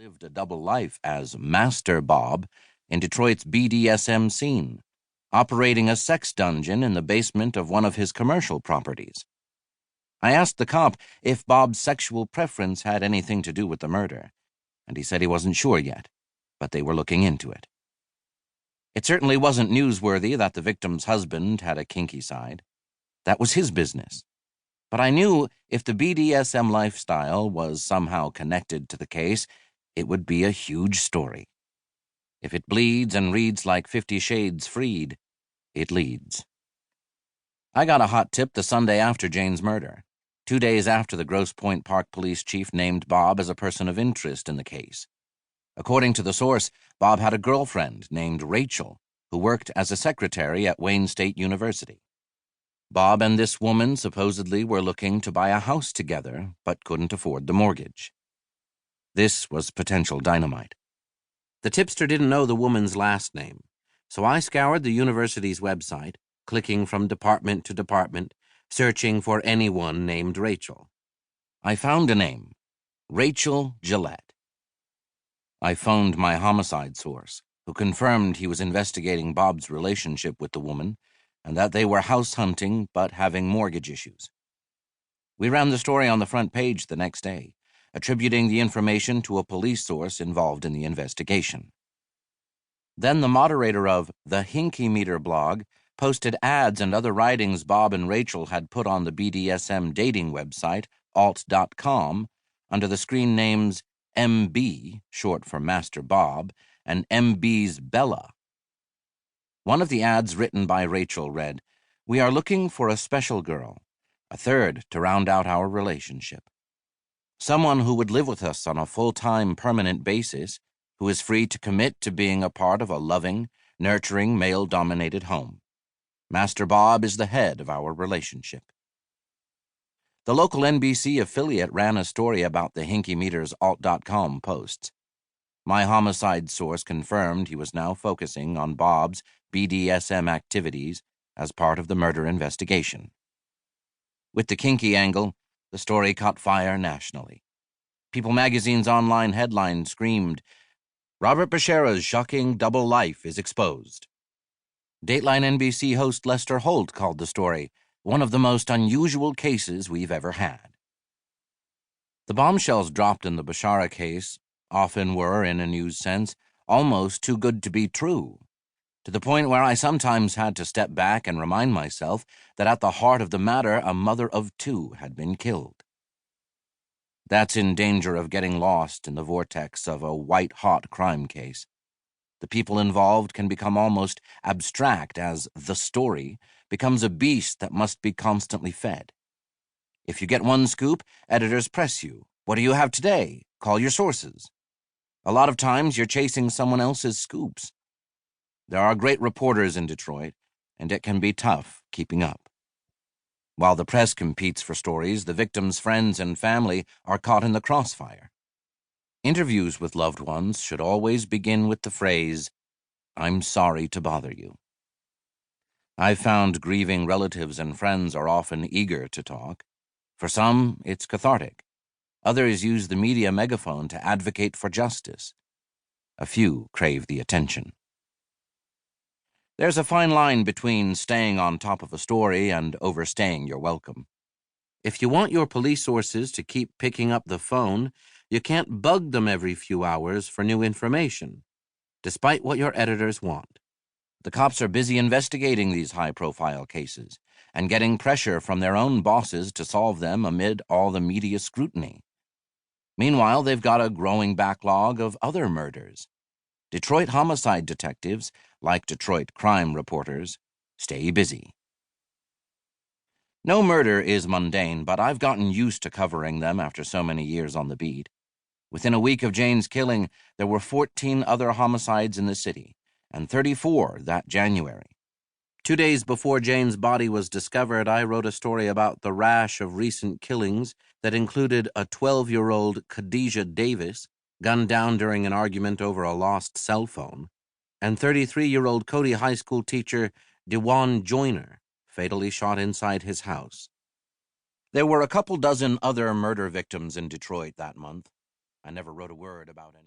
lived a double life as Master Bob in Detroit's BDSM scene, operating a sex dungeon in the basement of one of his commercial properties. I asked the cop if Bob's sexual preference had anything to do with the murder, and he said he wasn't sure yet, but they were looking into it. It certainly wasn't newsworthy that the victim's husband had a kinky side. That was his business. But I knew if the BDSM lifestyle was somehow connected to the case, it would be a huge story. If it bleeds and reads like 50 Shades Freed, it leads. I got a hot tip the Sunday after Jane's murder, 2 days after the Grosse Pointe Park police chief named Bob as a person of interest in the case. According to the source, Bob had a girlfriend named Rachel, who worked as a secretary at Wayne State University. Bob and this woman supposedly were looking to buy a house together, but couldn't afford the mortgage. This was potential dynamite. The tipster didn't know the woman's last name, so I scoured the university's website, clicking from department to department, searching for anyone named Rachel. I found a name, Rachel Gillette. I phoned my homicide source, who confirmed he was investigating Bob's relationship with the woman, and that they were house hunting but having mortgage issues. We ran the story on the front page the next day, attributing the information to a police source involved in the investigation. Then the moderator of the Hinky Meter blog posted ads and other writings Bob and Rachel had put on the BDSM dating website, alt.com, under the screen names MB, short for Master Bob, and MB's Bella. One of the ads written by Rachel read, "We are looking for a special girl, a third to round out our relationship. Someone who would live with us on a full-time permanent basis, who is free to commit to being a part of a loving, nurturing, male-dominated home. Master Bob is the head of our relationship." The local NBC affiliate ran a story about the Hinky Meter's alt.com posts. My homicide source confirmed he was now focusing on Bob's BDSM activities as part of the murder investigation. With the kinky angle, the story caught fire nationally. People magazine's online headline screamed, "Robert Bashara's shocking double life is exposed." Dateline NBC host Lester Holt called the story one of the most unusual cases we've ever had. The bombshells dropped in the Bashara case often were, in a news sense, almost too good to be true, to the point where I sometimes had to step back and remind myself that at the heart of the matter a mother of two had been killed. That's in danger of getting lost in the vortex of a white-hot crime case. The people involved can become almost abstract as the story becomes a beast that must be constantly fed. If you get one scoop, editors press you. "What do you have today? Call your sources." A lot of times you're chasing someone else's scoops. There are great reporters in Detroit, and it can be tough keeping up. While the press competes for stories, the victims' friends and family are caught in the crossfire. Interviews with loved ones should always begin with the phrase, "I'm sorry to bother you." I've found grieving relatives and friends are often eager to talk. For some, it's cathartic. Others use the media megaphone to advocate for justice. A few crave the attention. There's a fine line between staying on top of a story and overstaying your welcome. If you want your police sources to keep picking up the phone, you can't bug them every few hours for new information, despite what your editors want. The cops are busy investigating these high-profile cases and getting pressure from their own bosses to solve them amid all the media scrutiny. Meanwhile, they've got a growing backlog of other murders. Detroit homicide detectives, like Detroit crime reporters, stay busy. No murder is mundane, but I've gotten used to covering them after so many years on the beat. Within a week of Jane's killing, there were 14 other homicides in the city, and 34 that January. 2 days before Jane's body was discovered, I wrote a story about the rash of recent killings that included a 12-year-old Khadijah Davis, gunned down during an argument over a lost cell phone, and 33-year-old Cody High School teacher Dewan Joyner, fatally shot inside his house. There were a couple dozen other murder victims in Detroit that month. I never wrote a word about any.